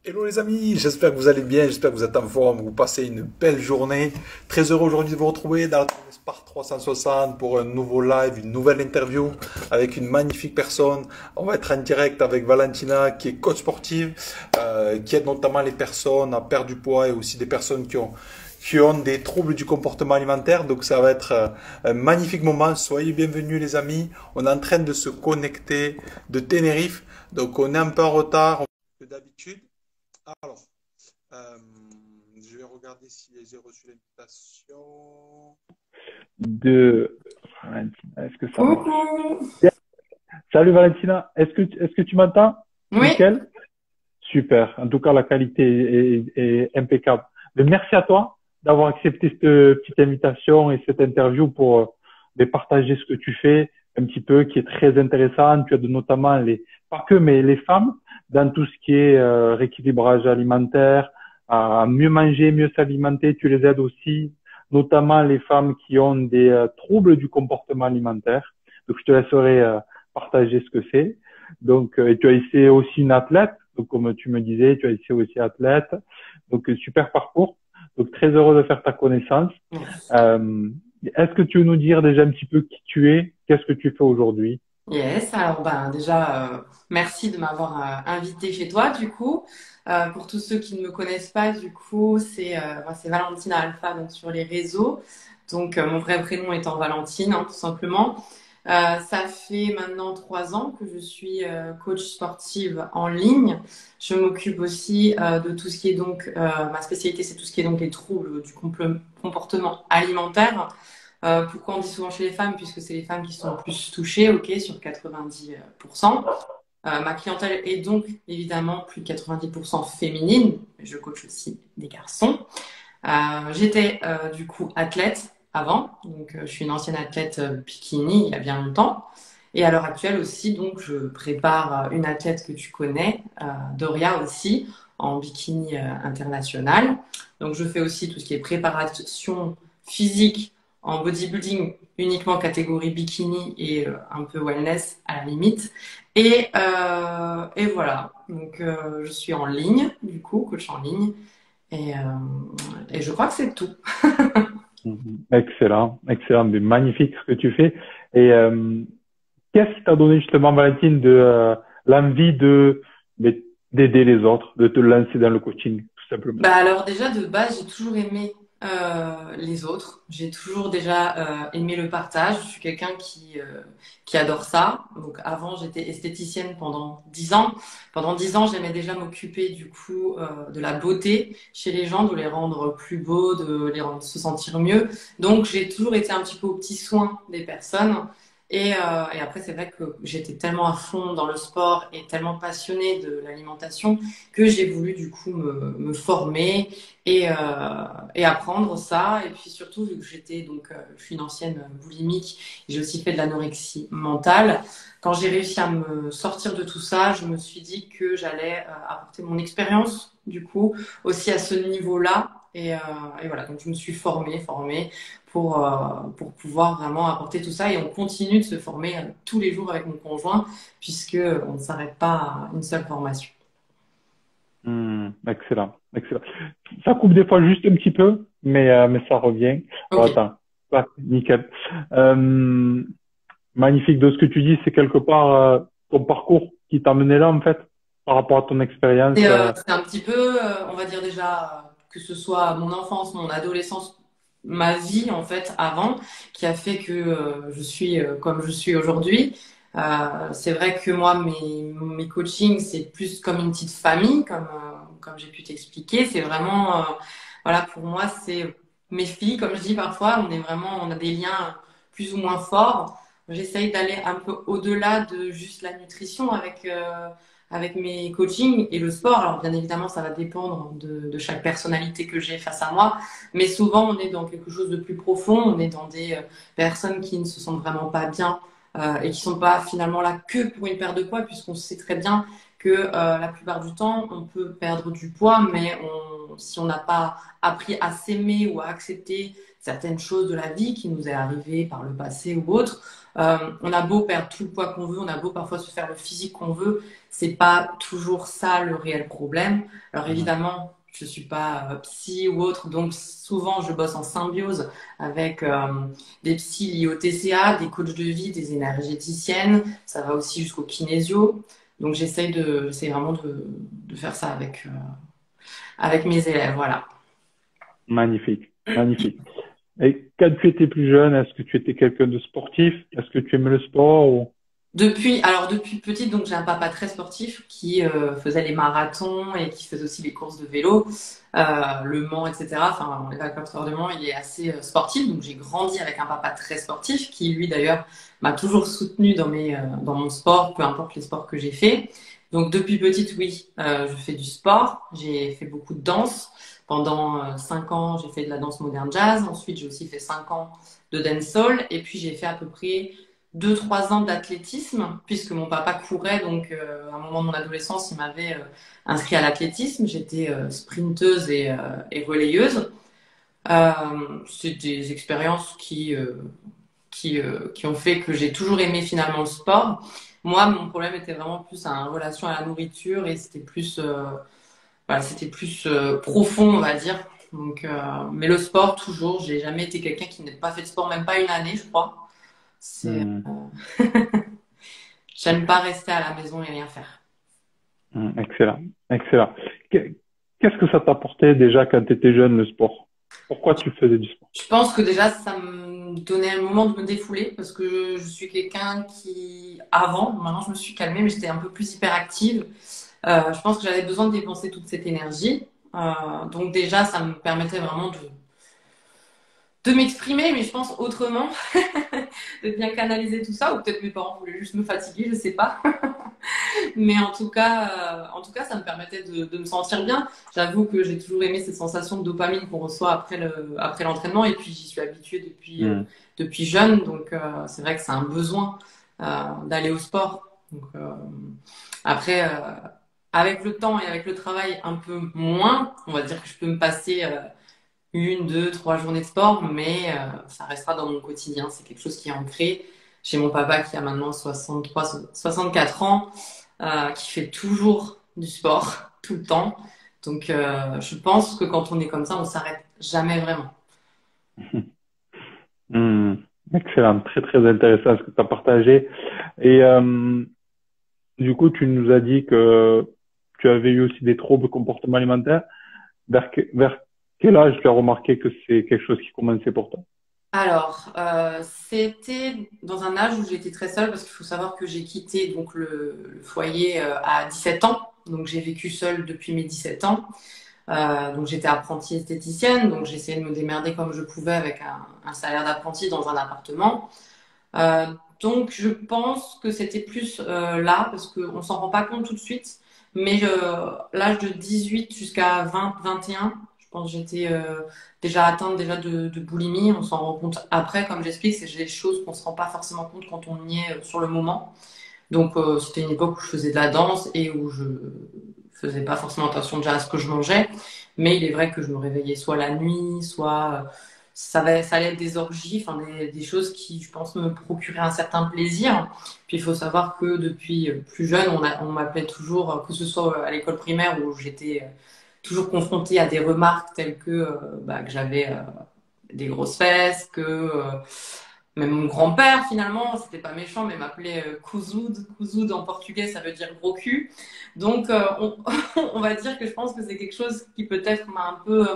Hello les amis, j'espère que vous allez bien, j'espère que vous êtes en forme, que vous passez une belle journée. Très heureux aujourd'hui de vous retrouver dans la Spark 360 pour un nouveau live, une nouvelle interview avec une magnifique personne. On va être en direct avec Valentina qui est coach sportive, qui aide notamment les personnes à perdre du poids et aussi des personnes qui ont des troubles du comportement alimentaire. Donc ça va être un magnifique moment. Soyez bienvenus les amis. On est en train de se connecter de Tenerife. Donc on est un peu en retard que d'habitude. Alors, euh, je vais regarder si j'ai reçu l'invitation. de Valentina. Est-ce que ça marche? Coucou! Bien. Salut Valentina, est-ce que tu m'entends? Oui, Nickel? Super. En tout cas, la qualité est impeccable. Mais merci à toi d'avoir accepté cette petite invitation et cette interview pour partager ce que tu fais un petit peu, qui est très intéressant. Tu aides notamment pas que, mais les femmes dans tout ce qui est rééquilibrage alimentaire, à mieux manger, mieux s'alimenter. Tu les aides aussi, notamment les femmes qui ont des troubles du comportement alimentaire. Donc, je te laisserai partager ce que c'est. Donc, et tu as essayé aussi une athlète. Donc, comme tu me disais, tu as essayé aussi athlète. Donc, super parcours. Donc, très heureux de faire ta connaissance. merci. Euh, Est-ce que tu veux nous dire déjà un petit peu qui tu es? Qu'est-ce que tu fais aujourd'hui? Yes, alors ben, déjà, merci de m'avoir invité chez toi, du coup. Pour tous ceux qui ne me connaissent pas, du coup, moi, c'est Valentina Alpha donc, sur les réseaux. Donc, mon vrai prénom étant Valentine, hein, tout simplement. Ça fait maintenant 3 ans que je suis coach sportive en ligne. Je m'occupe aussi de tout ce qui est donc, ma spécialité, c'est tout ce qui est donc les troubles du comportement alimentaire. Pourquoi on dit souvent chez les femmes? Puisque c'est les femmes qui sont le plus touchées, ok, sur 90%. Ma clientèle est donc évidemment plus de 90% féminine. Je coach aussi des garçons. J'étais du coup athlète avant, donc je suis une ancienne athlète bikini il y a bien longtemps. Et à l'heure actuelle aussi, donc je prépare une athlète que tu connais, Doria aussi, en bikini international. Donc je fais aussi tout ce qui est préparation physique en bodybuilding uniquement catégorie bikini et un peu wellness à la limite. Et voilà, donc je suis en ligne, du coup, coach en ligne. Et, euh, et je crois que c'est tout. Mhm. Excellent, excellent, mais magnifique ce que tu fais. Et qu'est-ce qui t'a donné justement, Valentine, de l'envie d'aider les autres, de te lancer dans le coaching, tout simplement? Bah alors déjà de base, j'ai toujours aimé les autres. J'ai toujours déjà aimé le partage. Je suis quelqu'un qui adore ça. Donc avant, j'étais esthéticienne pendant 10 ans. Pendant 10 ans, j'aimais déjà m'occuper du coup de la beauté chez les gens, de les rendre plus beaux, de les rendre se sentir mieux. Donc j'ai toujours été un petit peu au petit soin des personnes. Et après, c'est vrai que j'étais tellement à fond dans le sport et tellement passionnée de l'alimentation que j'ai voulu du coup me former et, euh, et apprendre ça. Et puis surtout, vu que je suis une ancienne boulimique, j'ai aussi fait de l'anorexie mentale. Quand j'ai réussi à me sortir de tout ça, je me suis dit que j'allais apporter mon expérience, du coup, aussi à ce niveau-là. Et voilà, donc je me suis formée pour pouvoir vraiment apporter tout ça. Et on continue de se former tous les jours avec mon conjoint, puisque on ne s'arrête pas à une seule formation. Excellent, excellent. Ça coupe des fois juste un petit peu, mais ça revient. Oh, Ok. attends, ah, nickel. Euh, Magnifique de ce que tu dis, c'est quelque part ton parcours qui t'a mené là, en fait, par rapport à ton expérience. C'est un petit peu, on va dire déjà, que ce soit mon enfance, mon adolescence, ma vie en fait avant, qui a fait que je suis comme je suis aujourd'hui. C'est vrai que moi, mes coachings, c'est plus comme une petite famille, comme j'ai pu t'expliquer. C'est vraiment, voilà, pour moi, c'est mes filles, comme je dis parfois, on a des liens plus ou moins forts. J'essaye d'aller un peu au-delà de juste la nutrition avec mes coachings et le sport. Alors, bien évidemment, ça va dépendre de chaque personnalité que j'ai face à moi. Mais souvent, on est dans quelque chose de plus profond. On est dans des personnes qui ne se sentent vraiment pas bien et qui sont pas finalement là que pour une perte de poids, puisqu'on sait très bien que la plupart du temps, on peut perdre du poids, mais si on n'a pas appris à s'aimer ou à accepter certaines choses de la vie qui nous est arrivées par le passé ou autre, on a beau perdre tout le poids qu'on veut, on a beau parfois se faire le physique qu'on veut, c'est pas toujours ça le réel problème. Alors évidemment, je suis pas psy ou autre, donc souvent je bosse en symbiose avec des psys liés au TCA, des coachs de vie, des énergéticiennes, ça va aussi jusqu'au kinésio. Donc j'essaye vraiment de faire ça avec mes élèves, voilà. Magnifique, magnifique. Et quand tu étais plus jeune, est-ce que tu étais quelqu'un de sportif? Est-ce que tu aimais le sport ou... Depuis petite, donc j'ai un papa très sportif qui faisait les marathons et qui faisait aussi les courses de vélo, le Mans, etc. Enfin, les 24 heures de Mans, il est assez sportif. Donc j'ai grandi avec un papa très sportif qui, lui d'ailleurs, m'a toujours soutenu dans mon sport, peu importe les sports que j'ai fait. Donc depuis petite, oui, je fais du sport. J'ai fait beaucoup de danse. Pendant 5 ans, j'ai fait de la danse moderne jazz. Ensuite, j'ai aussi fait 5 ans de dancehall. Et puis j'ai fait à peu près 2-3 ans d'athlétisme, puisque mon papa courait, donc à un moment de mon adolescence, il m'avait inscrit à l'athlétisme. J'étais sprinteuse et relayeuse. C'est des expériences qui ont fait que j'ai toujours aimé finalement le sport. Moi, mon problème était vraiment plus en relation à la nourriture et c'était plus, voilà, c'était plus profond, on va dire. Donc, mais le sport, toujours, j'ai jamais été quelqu'un qui n'ait pas fait de sport, même pas une année, je crois. C'est, j'aime pas rester à la maison et rien faire. Excellent, excellent. Qu'est-ce que ça t'apportait déjà quand tu étais jeune, le sport? Pourquoi tu faisais du sport? Je pense que déjà, ça me donnait un moment de me défouler parce que je suis quelqu'un qui, maintenant je me suis calmée, mais j'étais un peu plus hyperactive. Je pense que j'avais besoin de dépenser toute cette énergie. Donc déjà, ça me permettait vraiment de m'exprimer, mais je pense autrement, de bien canaliser tout ça, ou peut-être mes parents voulaient juste me fatiguer, je sais pas. Mais en tout cas, ça me permettait de me sentir bien. J'avoue que j'ai toujours aimé cette sensation de dopamine qu'on reçoit après l'entraînement, et puis j'y suis habituée depuis jeune, donc c'est vrai que c'est un besoin d'aller au sport. Donc, après, avec le temps et avec le travail un peu moins, on va dire que je peux me passer 1, 2, 3 journées de sport, mais ça restera dans mon quotidien. C'est quelque chose qui est ancré chez mon papa qui a maintenant 64 ans, qui fait toujours du sport, tout le temps. Donc, je pense que quand on est comme ça, on s'arrête jamais vraiment. Excellent, très très intéressant ce que tu as partagé. Et du coup, tu nous as dit que tu avais eu aussi des troubles comportement alimentaire. Vers quel âge tu as remarqué que c'est quelque chose qui commençait pour toi? Alors, c'était dans un âge où j'étais très seule parce qu'il faut savoir que j'ai quitté donc le foyer à 17 ans. Donc, j'ai vécu seule depuis mes 17 ans. Donc, j'étais apprentie esthéticienne. Donc, j'essayais de me démerder comme je pouvais avec un salaire d'apprenti dans un appartement. Donc, je pense que c'était plus là parce qu'on s'en rend pas compte tout de suite. Mais l'âge de 18 jusqu'à 20, 21, je pense que j'étais déjà atteinte de boulimie. On s'en rend compte après, comme j'explique, c'est des choses qu'on se rend pas forcément compte quand on y est sur le moment. Donc c'était une époque où je faisais de la danse et où je faisais pas forcément attention déjà à ce que je mangeais. Mais il est vrai que je me réveillais soit la nuit, soit ça allait être des orgies, enfin des choses qui, je pense, me procuraient un certain plaisir. Puis il faut savoir que depuis plus jeune, on m'appelait toujours, que ce soit à l'école primaire où j'étais toujours confrontée à des remarques telles que j'avais des grosses fesses, que même mon grand-père finalement, c'était pas méchant, mais m'appelait cousude. Cousude en portugais, ça veut dire gros cul. Donc on va dire que je pense que c'est quelque chose qui peut-être m'a un peu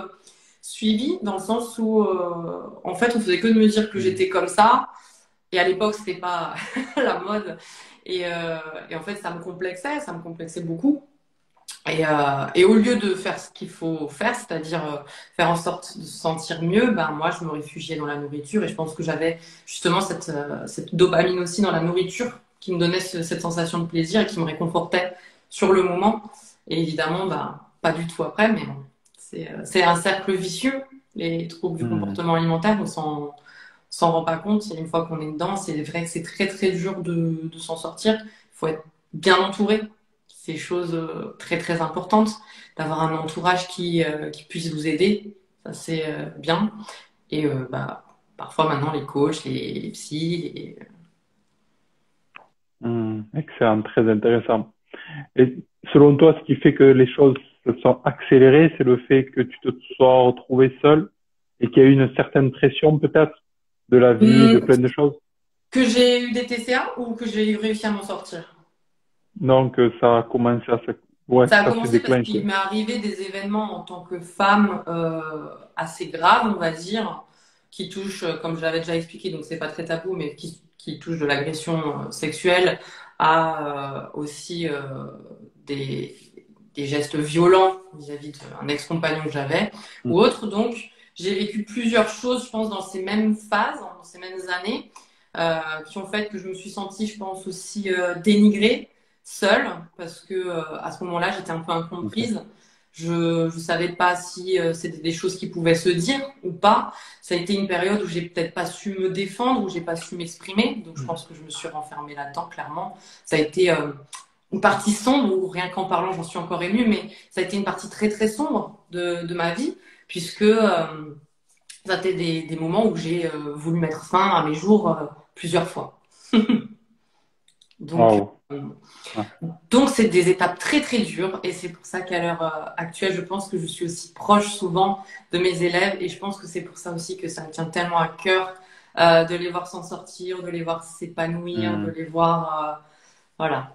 suivi dans le sens où en fait on faisait que de me dire que j'étais comme ça. Et à l'époque, c'était pas la mode. Et en fait, ça me complexait beaucoup. Et au lieu de faire ce qu'il faut faire, c'est-à-dire faire en sorte de se sentir mieux, ben moi, je me réfugiais dans la nourriture. Et je pense que j'avais justement cette dopamine aussi dans la nourriture qui me donnait cette sensation de plaisir et qui me réconfortait sur le moment. Et évidemment, ben, pas du tout après, mais bon, c'est un cercle vicieux. Les troubles du comportement alimentaire, s'en rend pas compte. Et une fois qu'on est dedans, c'est vrai que c'est très très dur de s'en sortir. Il faut être bien entouré. C'est chose très très importante d'avoir un entourage qui puisse vous aider. Ça c'est bien. Et bah, parfois maintenant les coachs, les psys, Excellent, très intéressant. Et selon toi, ce qui fait que les choses se sont accélérées, c'est le fait que tu te sois retrouvé seul et qu'il y a eu une certaine pression peut-être de la vie, de Hum, plein de choses. que j'ai eu des TCA ou que j'ai réussi à m'en sortir. Donc, ça a commencé à se, ouais, Ça a ça s'est commencé parce qu'il déclenché. m'est arrivé des événements en tant que femme assez graves, on va dire, qui touchent, comme je l'avais déjà expliqué, donc c'est pas très tabou, mais qui touchent de l'agression sexuelle à aussi des, des gestes violents vis-à-vis d'un ex-compagnon que j'avais Mm. ou autre. Donc, j'ai vécu plusieurs choses, je pense, dans ces mêmes phases, dans ces mêmes années, qui ont fait que je me suis sentie, je pense, aussi dénigrée seule parce que à ce moment-là, j'étais un peu Ok. incomprise. Je ne savais pas si c'était des choses qui pouvaient se dire ou pas. Ça a été une période où j'ai peut-être pas su me défendre, où j'ai pas su m'exprimer. Donc je pense que je me suis renfermée là-dedans, clairement. Ça a été une partie sombre, ou rien qu'en parlant, j'en suis encore émue, mais ça a été une partie très très sombre de ma vie, puisque ça a été des moments où j'ai voulu mettre fin à mes jours plusieurs fois. Donc, Waouh. euh, Ouais. Donc, c'est des étapes très, très dures et c'est pour ça qu'à l'heure actuelle, je pense que je suis aussi proche souvent de mes élèves et je pense que c'est pour ça aussi que ça me tient tellement à cœur de les voir s'en sortir, de les voir s'épanouir, de Mm. les voir, voilà.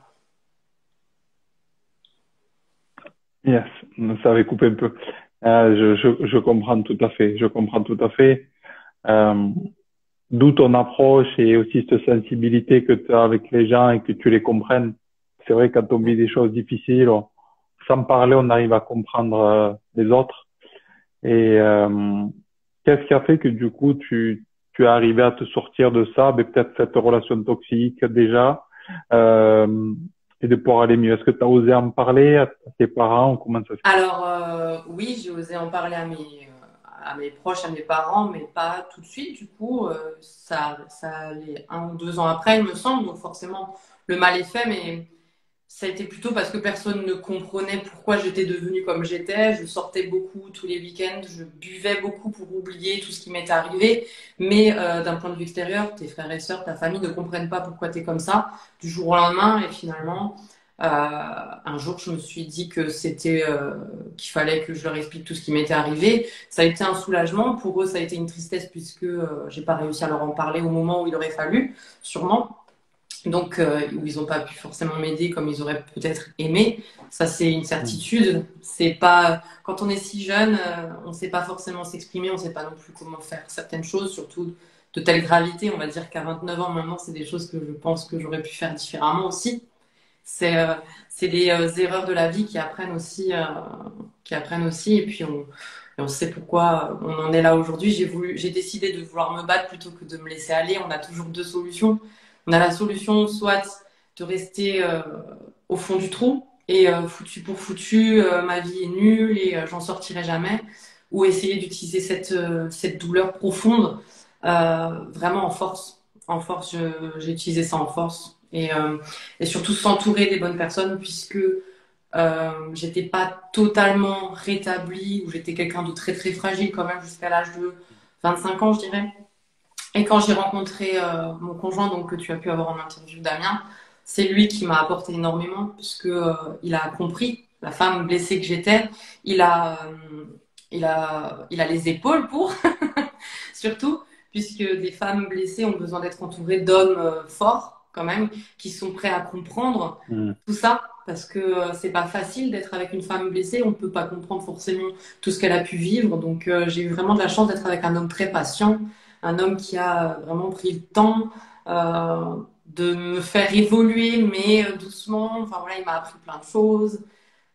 Yes, ça avait coupé un peu. Je comprends tout à fait. Je comprends tout à fait. Euh, D'où ton approche et aussi cette sensibilité que tu as avec les gens et que tu les comprennes. C'est vrai, quand on vit des choses difficiles, sans parler, on arrive à comprendre les autres. Et qu'est-ce qui a fait que du coup, tu es arrivé à te sortir de ça, mais peut-être cette relation toxique déjà, euh, et de pouvoir aller mieux. Est-ce que tu as osé en parler à tes parents ou comment ça se fait? Alors, oui, j'ai osé en parler à mes proches, à mes parents, mais pas tout de suite. Du coup, ça allait 1 ou 2 ans après, il me semble. Donc, forcément, le mal est fait, mais ça a été plutôt parce que personne ne comprenait pourquoi j'étais devenue comme j'étais. Je sortais beaucoup tous les week-ends, je buvais beaucoup pour oublier tout ce qui m'était arrivé. Mais d'un point de vue extérieur, tes frères et sœurs, ta famille ne comprennent pas pourquoi tu es comme ça du jour au lendemain. Et finalement, un jour, je me suis dit que c'était qu'il fallait que je leur explique tout ce qui m'était arrivé. Ça a été un soulagement. Pour eux, ça a été une tristesse puisque j'ai pas réussi à leur en parler au moment où il aurait fallu, sûrement. Donc, où ils n'ont pas pu forcément m'aider comme ils auraient peut-être aimé. Ça, c'est une Hmm. certitude. C'est pas, quand on est si jeune, on ne sait pas forcément s'exprimer, on ne sait pas non plus comment faire certaines choses, surtout de telle gravité. On va dire qu'à 29 ans maintenant, c'est des choses que je pense que j'aurais pu faire différemment aussi. C'est c'est les erreurs de la vie qui apprennent aussi. Et on sait pourquoi on en est là aujourd'hui. J'ai décidé de vouloir me battre plutôt que de me laisser aller. On a toujours deux solutions. On a la solution soit de rester au fond du trou et foutu pour foutu, ma vie est nulle et j'en sortirai jamais, ou essayer d'utiliser cette douleur profonde vraiment en force. En force, j'ai utilisé ça en force. Et surtout s'entourer des bonnes personnes puisque j'étais pas totalement rétablie ou j'étais quelqu'un de très très fragile quand même jusqu'à l'âge de 25 ans, je dirais. Et quand j'ai rencontré mon conjoint, donc que tu as pu avoir en interview, Damien, c'est lui qui m'a apporté énormément puisque il a compris la femme blessée que j'étais. Il a, il a les épaules pour, surtout, puisque des femmes blessées ont besoin d'être entourées d'hommes forts, quand même, qui sont prêts à comprendre Hmm. tout ça, parce que c'est pas facile d'être avec une femme blessée, on peut pas comprendre forcément tout ce qu'elle a pu vivre. Donc j'ai eu vraiment de la chance d'être avec un homme très patient, un homme qui a vraiment pris le temps de me faire évoluer, mais doucement. Enfin voilà, il m'a appris plein de choses.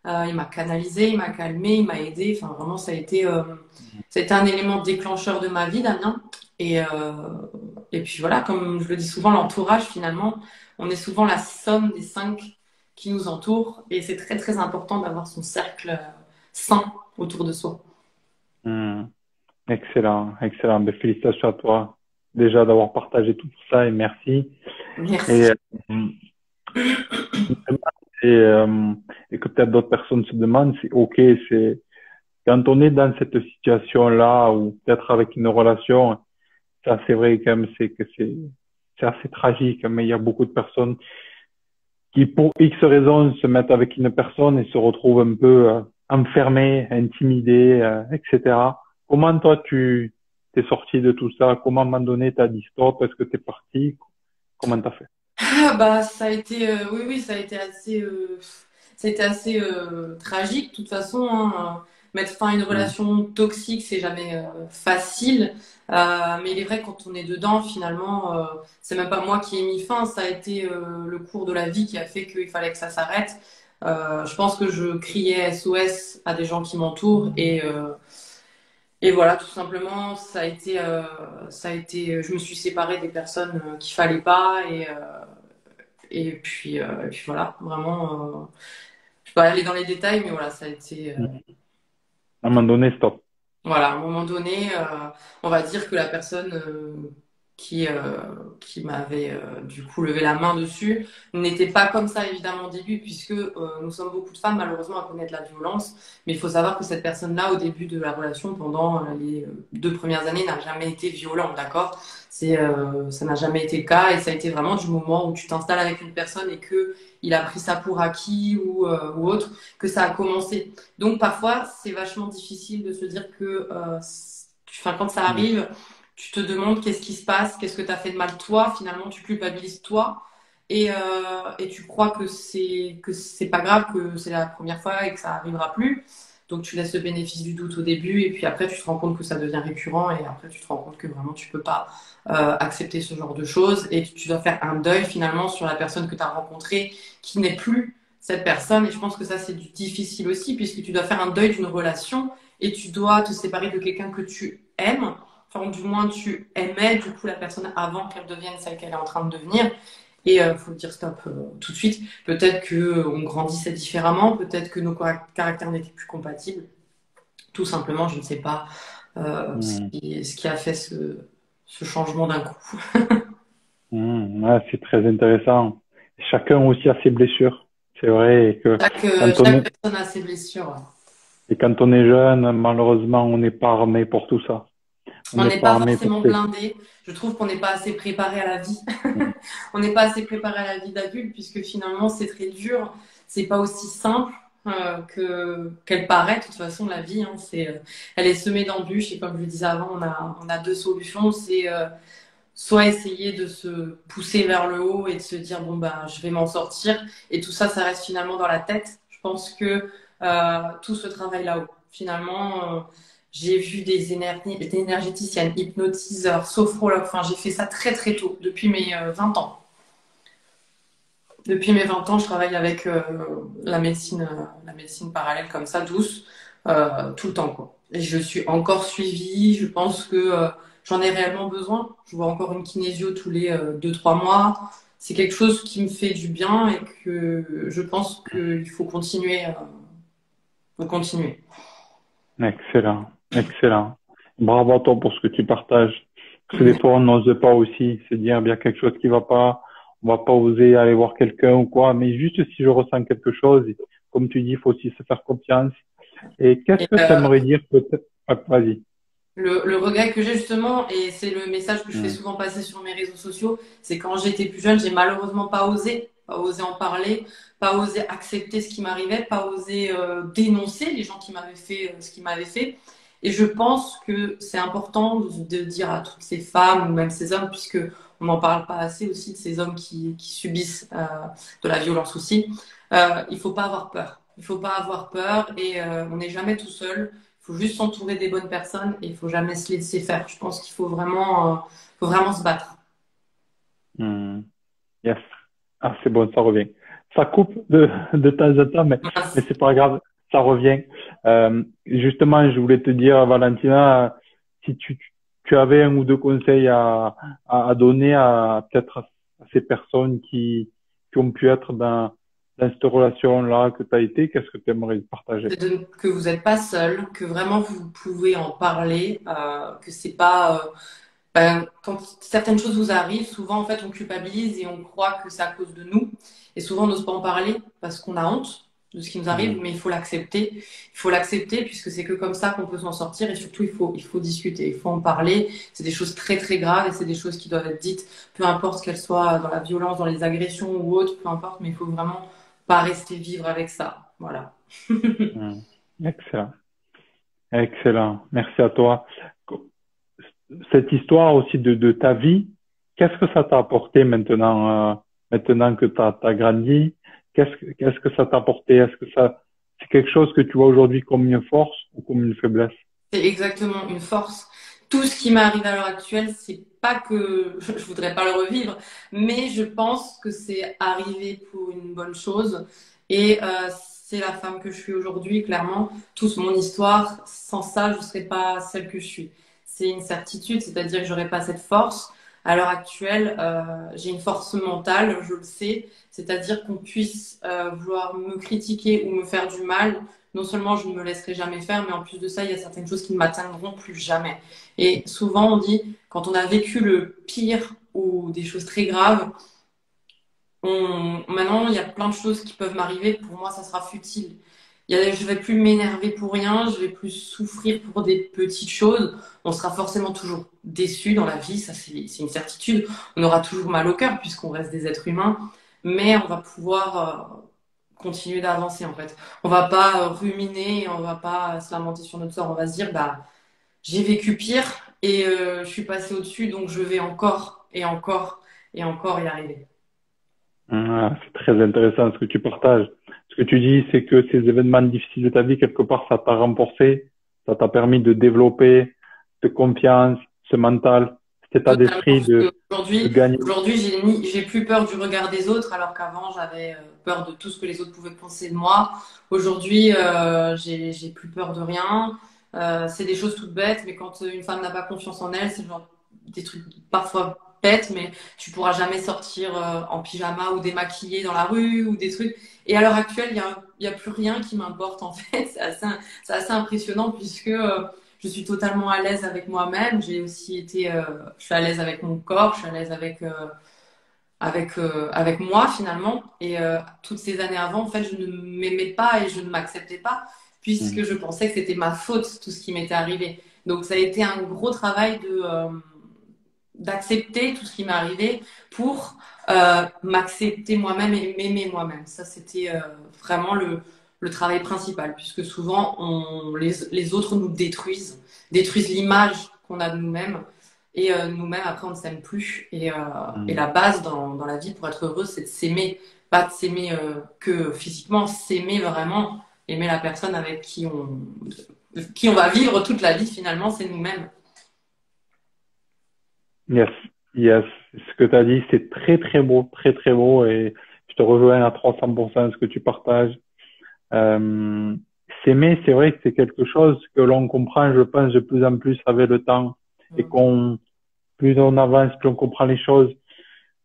Il m'a canalisé, il m'a calmé, il m'a aidé. Enfin, vraiment, ça a été un élément déclencheur de ma vie, Damien. Et, euh, et puis voilà, comme je le dis souvent, l'entourage, finalement, on est souvent la somme des 5 qui nous entourent. Et c'est très, très important d'avoir son cercle sain autour de soi. Hmm. Excellent, excellent. Ben, félicitations à toi. déjà d'avoir partagé tout ça et merci. Merci. Et, et, euh, et que peut-être d'autres personnes se demandent, c'est OK, c'est quand on est dans cette situation-là ou peut-être avec une relation, ça c'est vrai quand même, c'est assez tragique, mais il y a beaucoup de personnes qui, pour X raisons, se mettent avec une personne et se retrouvent un peu enfermées, intimidées, etc. Comment toi tu t'es sorti de tout ça? Comment à un moment donné t'as dit stop? Est-ce que t'es parti? Comment t'as fait? Ah, bah, ça a été, oui, oui, ça a été assez tragique. De toute façon, hein. Mettre fin à une Mm. relation toxique, c'est jamais facile. Mais il est vrai que quand on est dedans, finalement, c'est même pas moi qui ai mis fin. Ça a été le cours de la vie qui a fait qu'il fallait que ça s'arrête. Je pense que je criais SOS à des gens qui m'entourent et voilà, tout simplement, ça a été, je me suis séparée des personnes qu'il fallait pas et puis voilà, vraiment, je vais pas aller dans les détails, mais voilà, ça a été, À un moment donné, stop. voilà, à un moment donné, on va dire que la personne qui m'avait du coup levé la main dessus n'était pas comme ça évidemment au début, puisque nous sommes beaucoup de femmes malheureusement à connaître la violence, mais il faut savoir que cette personne-là, au début de la relation, pendant les 2 premières années, n'a jamais été violente, d'accord? Ça n'a jamais été le cas, et ça a été vraiment du moment où tu t'installes avec une personne et que il a pris ça pour acquis ou autre, que ça a commencé. Donc parfois, c'est vachement difficile de se dire que enfin, quand ça Mm. arrive, tu te demandes qu'est-ce qui se passe, qu'est-ce que tu as fait de mal toi, finalement tu culpabilises toi et tu crois que c'est pas grave, que c'est la première fois et que ça arrivera plus. Donc tu laisses le bénéfice du doute au début et puis après tu te rends compte que ça devient récurrent et après tu te rends compte que vraiment tu peux pas accepter ce genre de choses et tu dois faire un deuil finalement sur la personne que tu as rencontrée qui n'est plus cette personne. Et je pense que ça, c'est difficile aussi, puisque tu dois faire un deuil d'une relation et tu dois te séparer de quelqu'un que tu aimes. Enfin, du moins, tu aimais du coup la personne avant qu'elle devienne celle qu'elle est en train de devenir. Et faut dire stop tout de suite. Peut-être que on grandissait différemment, peut-être que nos caractères n'étaient plus compatibles. Tout simplement, je ne sais pas Mm. ce qui a fait ce changement d'un coup. Ouais, c'est très intéressant. Chacun aussi a ses blessures. C'est vrai Chaque personne a ses blessures. et quand on est jeune, malheureusement, on n'est pas armé pour tout ça. On On n'est n'est pas pas armé pour forcément ça. blindé. Je trouve qu'on n'est pas assez préparé à la vie. Mm. On n'est pas assez préparé à la vie d'adulte puisque finalement c'est très dur. C'est pas aussi simple que qu'elle paraît. De toute façon, la vie, hein, elle est semée d'embûches et comme je le disais avant, on a deux solutions. C'est soit essayer de se pousser vers le haut et de se dire bon ben je vais m'en sortir et tout ça, ça reste finalement dans la tête. Je pense que tout se travaille là-haut. Finalement. J'ai vu des énergéticiennes, hypnotiseurs, sophrologues. Enfin, j'ai fait ça très très tôt, depuis mes 20 ans. Depuis mes 20 ans, je travaille avec la médecine parallèle comme ça, douce, tout le temps, quoi. Et je suis encore suivie. Je pense que j'en ai réellement besoin. Je vois encore une kinésio tous les 2-3 mois. C'est quelque chose qui me fait du bien et que je pense qu'il faut continuer. Faut continuer. Excellent, excellent. Bravo à toi pour ce que tu partages. Parce que des fois, on n'ose pas aussi se dire bien quelque chose qui va pas. On va pas oser aller voir quelqu'un ou quoi. Mais juste si je ressens quelque chose, comme tu dis, il faut aussi se faire confiance. Et qu'est-ce Et, que tu aimerais dire peut-être? Ah, vas-y. le regret que j'ai justement, et c'est le message que je fais Mm. souvent passer sur mes réseaux sociaux, c'est quand j'étais plus jeune, j'ai malheureusement pas osé en parler, pas osé accepter ce qui m'arrivait, pas osé dénoncer les gens qui m'avaient fait ce qu'ils m'avaient fait. Et je pense que c'est important de dire à toutes ces femmes ou même ces hommes, puisque on n'en parle pas assez aussi de ces hommes qui subissent de la violence aussi, il faut pas avoir peur. Il faut pas avoir peur et on n'est jamais tout seul. Il faut juste s'entourer des bonnes personnes et il faut jamais se laisser faire. Je pense qu'il faut vraiment se battre. Mm. Yes. Ah, c'est bon, ça revient. Ça coupe de temps en temps, mais c'est pas grave, ça revient. Justement, je voulais te dire, Valentina, si tu avais un ou deux conseils à donner peut-être à ces personnes qui ont pu être dans cette relation-là que tu as été, qu'est-ce que tu aimerais partager? Que vous n'êtes pas seul, que vraiment vous pouvez en parler, que c'est pas Quand certaines choses vous arrivent, souvent en fait on culpabilise et on croit que c'est à cause de nous. Et souvent on n'ose pas en parler parce qu'on a honte de ce qui nous arrive, Mhm. mais il faut l'accepter. Il faut l'accepter puisque c'est que comme ça qu'on peut s'en sortir et surtout il faut discuter, il faut en parler. C'est des choses très très graves et c'est des choses qui doivent être dites, peu importe qu'elles soient dans la violence, dans les agressions ou autre, peu importe, mais il faut vraiment pas rester vivre avec ça. Voilà. Mhm. Excellent. Excellent. Merci à toi. Cette histoire aussi de ta vie, qu'est-ce que ça t'a apporté maintenant que tu as grandi? Qu'est-ce que ça t'a apporté? Est-ce que c'est quelque chose que tu vois aujourd'hui comme une force ou comme une faiblesse? C'est exactement une force. Tout ce qui m'arrive à l'heure actuelle, c'est pas que je voudrais pas le revivre, mais je pense que c'est arrivé pour une bonne chose. Et c'est la femme que je suis aujourd'hui, clairement. Toute mon histoire, sans ça, je serais pas celle que je suis. C'est une certitude, c'est-à-dire que j'aurais pas cette force. À l'heure actuelle, j'ai une force mentale, je le sais, c'est-à-dire qu'on puisse vouloir me critiquer ou me faire du mal, non seulement je ne me laisserai jamais faire, mais en plus de ça, il y a certaines choses qui ne m'atteindront plus jamais. Et souvent, on dit, quand on a vécu le pire ou des choses très graves, maintenant, il y a plein de choses qui peuvent m'arriver. Pour moi, ça sera futile. Je vais plus m'énerver pour rien, je vais plus souffrir pour des petites choses. On sera forcément toujours déçu dans la vie, ça c'est une certitude. On aura toujours mal au cœur puisqu'on reste des êtres humains, mais on va pouvoir continuer d'avancer en fait. On va pas ruminer, on va pas se lamenter sur notre sort. On va se dire bah j'ai vécu pire et je suis passé au-dessus, donc je vais encore et encore et encore y arriver. Ah, c'est très intéressant ce que tu partages. Ce que tu dis, c'est que ces événements difficiles de ta vie, quelque part, ça t'a renforcé, ça t'a permis de développer de confiance, ce mental, cet état Totalement, d'esprit parce que de gagner. aujourd'hui, j'ai plus peur du regard des autres, alors qu'avant, j'avais peur de tout ce que les autres pouvaient penser de moi. Aujourd'hui, j'ai plus peur de rien. C'est des choses toutes bêtes, mais quand une femme n'a pas confiance en elle, c'est genre des trucs parfois bêtes, mais tu pourras jamais sortir en pyjama ou démaquillée dans la rue ou des trucs. Et à l'heure actuelle, il y a plus rien qui m'importe en fait. C'est assez impressionnant puisque je suis totalement à l'aise avec moi-même. J'ai aussi été, je suis à l'aise avec mon corps, je suis à l'aise avec moi finalement. Et toutes ces années avant, en fait, je ne m'aimais pas et je ne m'acceptais pas puisque Mhm. je pensais que c'était ma faute tout ce qui m'était arrivé. Donc ça a été un gros travail d'accepter tout ce qui m'est arrivé pour m'accepter moi-même et m'aimer moi-même. Ça, c'était vraiment le travail principal, puisque souvent, les autres nous détruisent l'image qu'on a de nous-mêmes, et nous-mêmes, après, on ne s'aime plus. Et la Mhm. base dans la vie pour être heureuse, c'est de s'aimer, pas de s'aimer que physiquement, s'aimer vraiment, aimer la personne avec qui on va vivre toute la vie, finalement, c'est nous-mêmes. Yes, yes. Ce que tu as dit, c'est très, très beau et je te rejoins à 300% à ce que tu partages. Euh, S'aimer, c'est vrai que c'est quelque chose que l'on comprend, je pense, de plus en plus avec le temps et plus on avance, plus on comprend les choses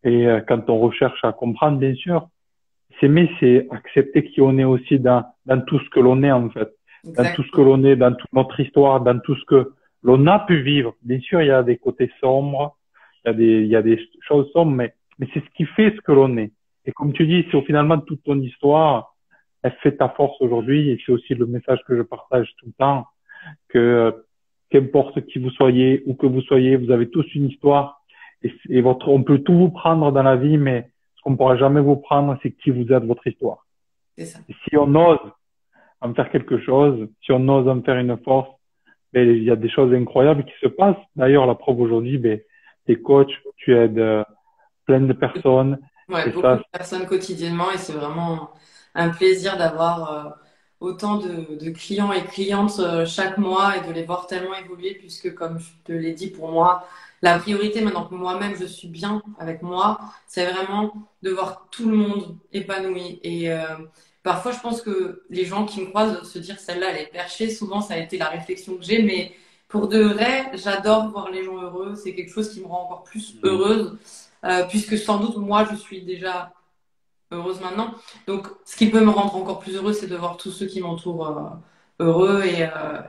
et quand on recherche à comprendre, bien sûr. S'aimer, c'est accepter qui on est aussi dans tout ce que l'on est, en fait. Dans tout ce que Exactement. l'on est, dans toute notre histoire, dans tout ce que l'on a pu vivre. Bien sûr, il y a des côtés sombres, il y a des choses sombres, mais c'est ce qui fait ce que l'on est. Et comme tu dis, c'est finalement toute ton histoire, elle fait ta force aujourd'hui, et c'est aussi le message que je partage tout le temps, que qu'importe qui vous soyez, où que vous soyez, vous avez tous une histoire, et on peut tout vous prendre dans la vie, mais ce qu'on ne pourra jamais vous prendre, c'est qui vous êtes, votre histoire. C'est ça. Et si on ose en faire quelque chose, si on ose en faire une force, ben, il y a des choses incroyables qui se passent. D'ailleurs, la preuve aujourd'hui, ben, t'es coach, tu aides plein de personnes, Ouais, et beaucoup ça, de personnes quotidiennement et c'est vraiment un plaisir d'avoir autant de clients et clientes chaque mois et de les voir tellement évoluer puisque comme je te l'ai dit pour moi, la priorité maintenant que moi-même je suis bien avec moi, c'est vraiment de voir tout le monde épanoui et parfois je pense que les gens qui me croisent doivent se dire celle-là elle est perchée, souvent ça a été la réflexion que j'ai mais pour de vrai, j'adore voir les gens heureux, c'est quelque chose qui me rend encore plus heureuse puisque sans doute moi je suis déjà heureuse maintenant. Donc ce qui peut me rendre encore plus heureuse, c'est de voir tous ceux qui m'entourent heureux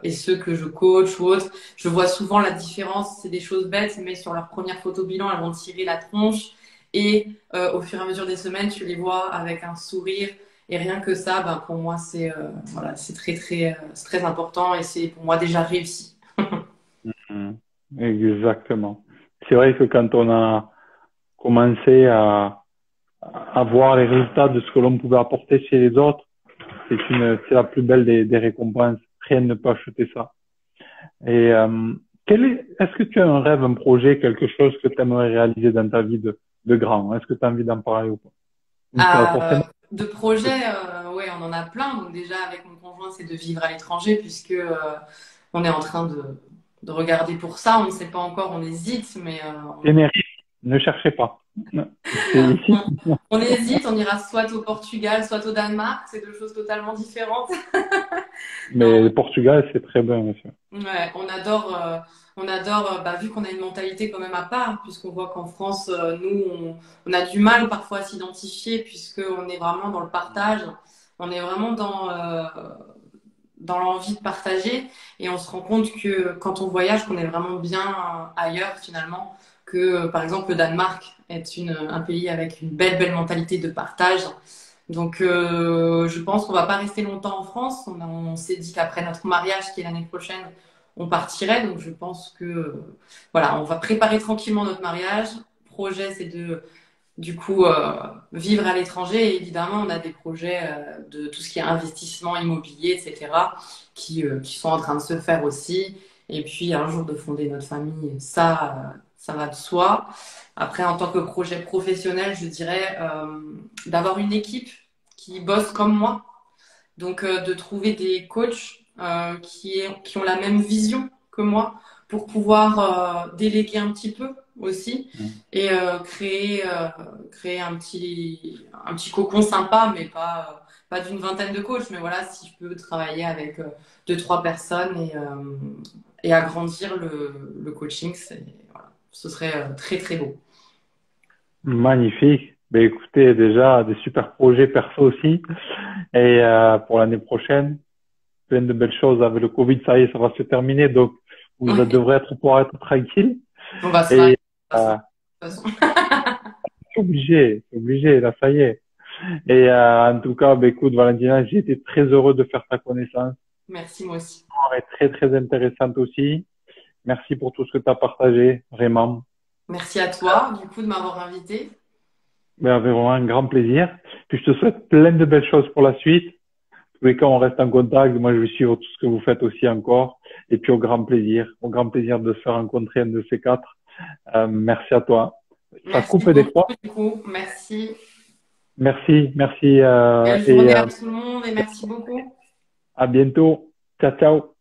et ceux que je coach ou autres, je vois souvent la différence. C'est des choses bêtes, mais sur leur première photo bilan, elles vont tirer la tronche et au fur et à mesure des semaines, tu les vois avec un sourire. Et rien que ça, ben, pour moi, voilà, c'est très important et c'est pour moi déjà réussi. Mhm. Exactement. C'est vrai que quand on a commencé à voir les résultats de ce que l'on pouvait apporter chez les autres, c'est la plus belle des récompenses. Rien ne peut acheter ça. Et est-ce que tu as un rêve, un projet, quelque chose que tu aimerais réaliser dans ta vie de grand? Est-ce que tu as envie d'en parler ou pas? Ou pas Euh, forcément? de projets, ouais, on en a plein. Donc déjà avec mon conjoint, c'est de vivre à l'étranger puisque on est en train de regarder pour ça. On ne sait pas encore, on hésite, mais Tenerife, ne cherchez pas. C'est ici. on hésite. On ira soit au Portugal, soit au Danemark. C'est deux choses totalement différentes. Non, Mais le Portugal, c'est très bien, monsieur. ouais, on adore, bah, vu qu'on a une mentalité quand même à part, puisqu'on voit qu'en France, on a du mal parfois à s'identifier, puisqu'on est vraiment dans le partage, on est vraiment dans l'envie de partager, et on se rend compte que quand on voyage, qu'on est vraiment bien ailleurs finalement, que par exemple le Danemark est un pays avec une belle mentalité de partage. Donc, je pense qu'on va pas rester longtemps en France. On s'est dit qu'après notre mariage, qui est l'année prochaine, on partirait. Donc, je pense que, voilà, on va préparer tranquillement notre mariage. Le projet, c'est du coup, vivre à l'étranger. Et évidemment, on a des projets de tout ce qui est investissement immobilier, etc., qui sont en train de se faire aussi. Et puis, un jour, de fonder notre famille, ça va de soi. Après, en tant que projet professionnel, je dirais d'avoir une équipe qui bosse comme moi. Donc, de trouver des coachs qui ont la même vision que moi pour pouvoir déléguer un petit peu aussi et créer un petit cocon sympa, mais pas d'une vingtaine de coachs. Mais voilà, si je peux travailler avec deux, trois personnes et agrandir le coaching, voilà, ce serait très, très beau. Magnifique. Ben, écoutez, déjà, des super projets perso aussi. Et pour l'année prochaine, plein de belles choses. Avec le Covid, ça y est, ça va se terminer. Donc, vous devrez pouvoir être tranquille. On va se Et marier de toute façon. c'est obligé, là, ça y est. Et en tout cas, ben, écoute, Valentina, j'ai été très heureux de faire ta connaissance. Merci, moi aussi. Elle est très, très intéressante aussi. Merci pour tout ce que tu as partagé, vraiment. Merci à toi, du coup, de m'avoir invité. Ben, avec vraiment un grand plaisir. Puis je te souhaite plein de belles choses pour la suite. Tous les cas, on reste en contact. Moi, je vais suivre tout ce que vous faites aussi encore. Et puis, au grand plaisir de se faire rencontrer un de ces quatre. Merci à toi. Ça Merci coupe des beaucoup, fois. du coup. Merci. Merci. Belle Et journée à tout le monde et merci beaucoup. à bientôt. Ciao, ciao.